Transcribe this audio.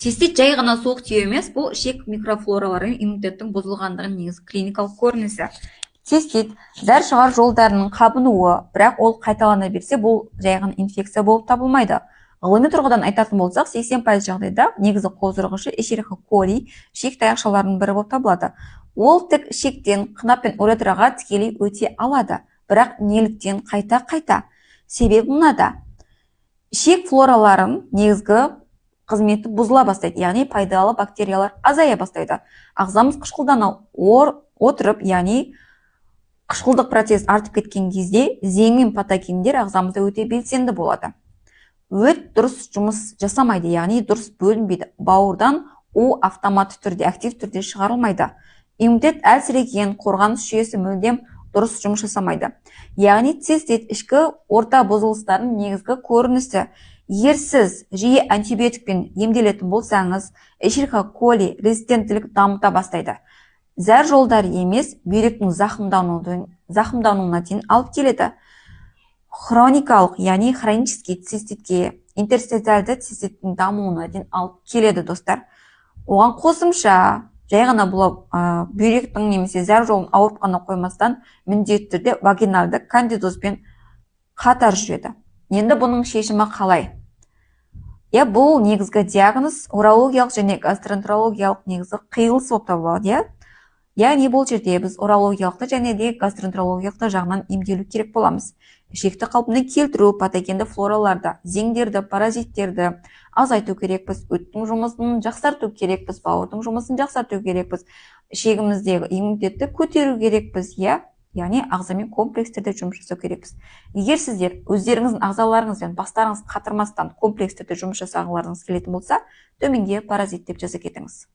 Цистит жай ғана суық тию емес, бұл ішек микрофлоралары иммунитеттің бұзылғандығын негізгі клиникалық көрінісі. Цистит зәр шығар жолдарының қабынуы, бірақ ол қайталана берсе, бұл жай ғана инфекция болып табылмайды. Ғылыми тұрғыдан айтатын болсақ, 80% жағдайда негізгі қоздырғышы эшериха кoli ішек таяқшаларының бірі болып табылады. Ол тек ішектен қынап пен уретраға тікелей өте алады, бірақ неліктен қайта-қайта? Себебі мынада. Ішек флораларын негізгі қызметі бұзыла бастайды, яғни пайдалы бактериялар азая бастайды. Ағзамыз қышқылдана отырып, яғни қышқылдық процесс артып кеткен кезде зеңмен патогендер ағзамызда өте белсенді болады. Өт дұрыс жұмыс жасамайды, яғни дұрыс бөлінбейді. Бауырдан о автоматты түрде, актив түрде шығарылмайды. Иммунитет әлсіреген, қорғаныс жүйесі мүлдем дұрыс жұмыс жасамайды. Яғни цистит ішкі орта бұзылыстардың негізгі көрінісі. Егер сіз жиі антибиотикпен емделетін болсаңыз, эшериха кoli резистенттілік дамыта бастайды. Зәр жолдары емес, бүйректің зақымдануына дейін алып келеді. Хроникалық, яғни хронический циститке, интерстициальды циститтің дамуына дейін алып келеді, достар. Оған қосымша, жай ғана бұл бүйректің немесе зәр жолын ауырып қана қоймастан, міндетті түрде вагинальды кандидозбен қатар жүреді. Енді бұның шешімі қалай? Бұл негізгі диагноз урологиялық және гастроэнтерологиялық негізгі қиылыс болып табылады. Яғни бұл жерде біз урологиялықты және де гастроэнтерологиялықты жағынан емделу керек боламыз. Ішекті қалпына келтіру, патогенді флораларды, зеңдерді, паразиттерді азайту керекпіз, өттің жұмысын жақсарту керекпіз, бауырдың жұмысын жақсарту керекпіз, ішегіміздегі иммунитетті көтеру керекпіз, яғни ағзамен комплекстерде жұмыс жасау керекпіз. Егер сіздер өздеріңіздің ағзаларыңызбен бастарыңыз қатырмастан комплекстерде жұмыс жасағыларыңыз келетін болса, төменге паразит деп жаза кетіңіз.